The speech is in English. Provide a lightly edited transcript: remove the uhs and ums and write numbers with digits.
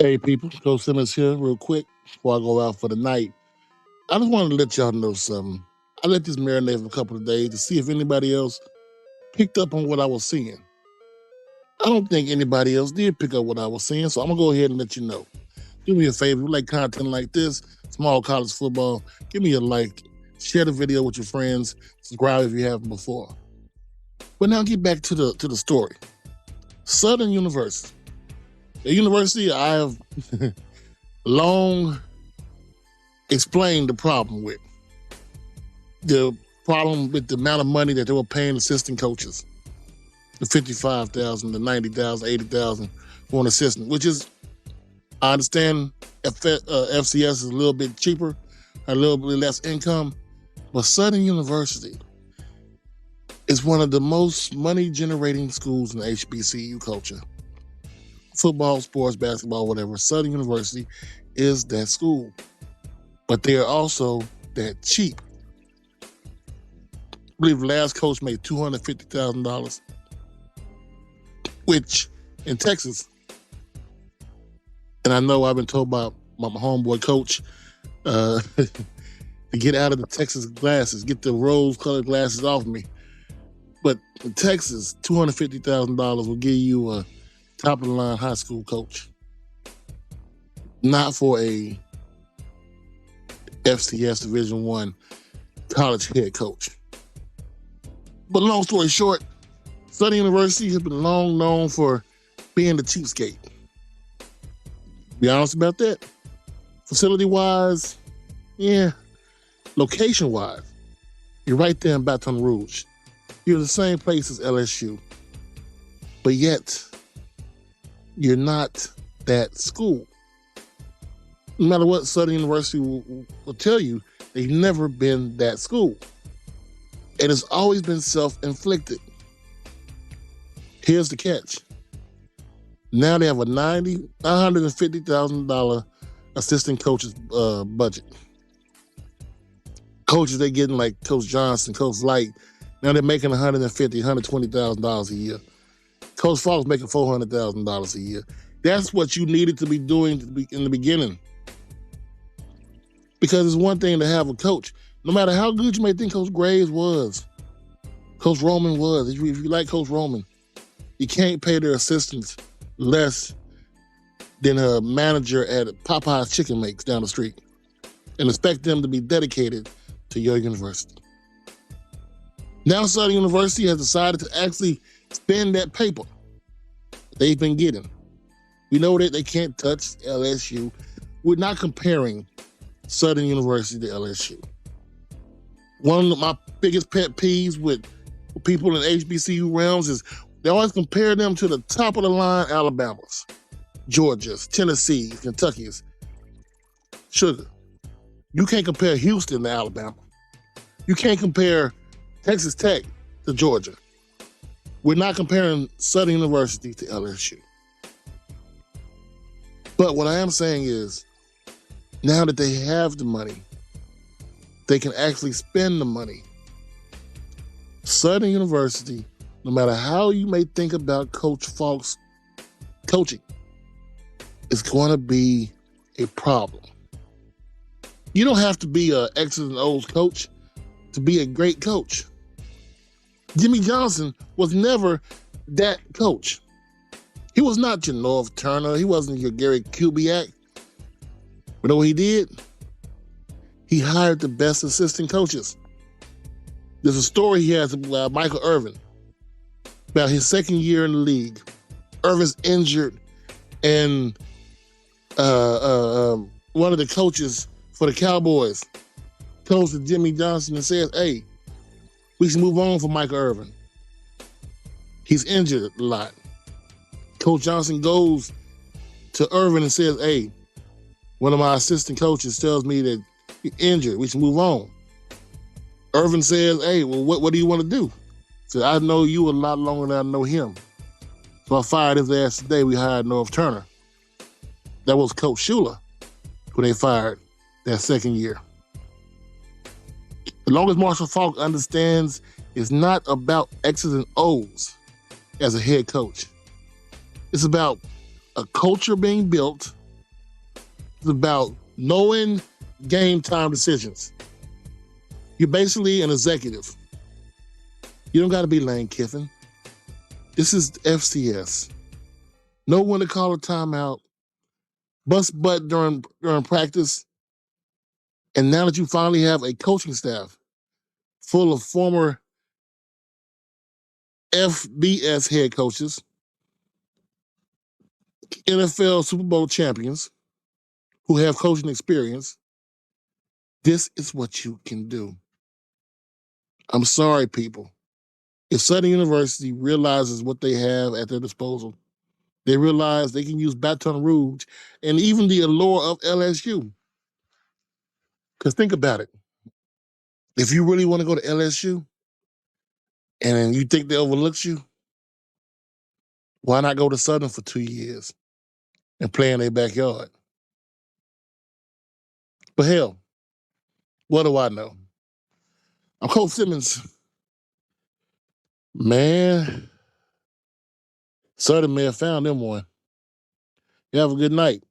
Hey people, Coach Simmons here real quick before I go out for the night. I just wanted to let y'all know something. I let this marinate for a couple of days to see if anybody else picked up on what I was seeing. I don't think anybody else did pick up what I was seeing, so I'm gonna go ahead and let you know. Do me a favor, if you like content like this, small college football, give me a like, share the video with your friends, subscribe if you haven't before. But now get back to the story. Southern University. The university I have long explained the problem with. The problem with the amount of money that they were paying assistant coaches. The $55,000, the $90,000, $80,000 for an assistant, which is, I understand FCS is a little bit cheaper, a little bit less income, but Southern University is one of the most money-generating schools in the HBCU culture. Football, sports, basketball, whatever. Southern University is that school. But they are also that cheap. I believe the last coach made $250,000, which in Texas, and I know I've been told by my homeboy coach to get out of the Texas glasses, get the rose-colored glasses off me. But in Texas, $250,000 will give you a top-of-the-line high school coach. Not for a FCS Division I college head coach. But long story short, Southern University has been long known for being the cheapskate. Be honest about that. Facility-wise, yeah. Location-wise, you're right there in Baton Rouge. You're the same place as LSU. But yet, you're not that school. No matter what Southern University will tell you, they've never been that school. It has always been self-inflicted. Here's the catch. Now they have a $950,000 assistant coach's budget. Coaches they getting like Coach Johnson, Coach Light, now they're making $150,000, $120,000 a year. Coach Falk's making $400,000 a year. That's what you needed to be doing in the beginning. Because it's one thing to have a coach. No matter how good you may think Coach Graves was, Coach Roman was, if you like Coach Roman, you can't pay their assistants less than a manager at Popeye's Chicken makes down the street and expect them to be dedicated to your university. Now Southern University has decided to actually spend that paper they've been getting. We know that they can't touch LSU. We're not comparing Southern University to LSU. One of my biggest pet peeves with people in HBCU realms is they always compare them to the top of the line Alabamas, Georgias, Tennessees, Kentuckies. Sugar. You can't compare Houston to Alabama. You can't compare Texas Tech to Georgia. We're not comparing Southern University to LSU. But what I am saying is, now that they have the money, they can actually spend the money. Southern University, no matter how you may think about Coach Falk's coaching, is going to be a problem. You don't have to be an X's and O's coach to be a great coach. Jimmy Johnson was never that coach. He was not your North Turner. He wasn't your Gary Kubiak. But know what he did? He hired the best assistant coaches. There's a story he has about Michael Irvin about his second year in the league. Irvin's injured, and one of the coaches for the Cowboys goes to Jimmy Johnson and says, "Hey, we should move on from Michael Irvin. He's injured a lot." Coach Johnson goes to Irvin and says, "Hey, one of my assistant coaches tells me that you're injured. We should move on." Irvin says, "Hey, well, what do you want to do?" He said, "I know you a lot longer than I know him. So I fired his ass today. We hired North Turner." That was Coach Shula, who they fired that second year. As long as Marshall Faulk understands it's not about X's and O's as a head coach. It's about a culture being built It's about knowing game time decisions. You're basically an executive. You don't got to be Lane Kiffin. This is FCS. Know when to call a timeout, bust butt during practice, and now that you finally have a coaching staff full of former FBS head coaches, NFL Super Bowl champions who have coaching experience, this is what you can do. I'm sorry, people. If Southern University realizes what they have at their disposal, they realize they can use Baton Rouge and even the allure of LSU. Because think about it. If you really want to go to LSU and you think they overlooked you, why not go to Southern for 2 years and play in their backyard? But hell, what do I know? I'm Coach Simmons. Man, Southern may have found them one. You have a good night.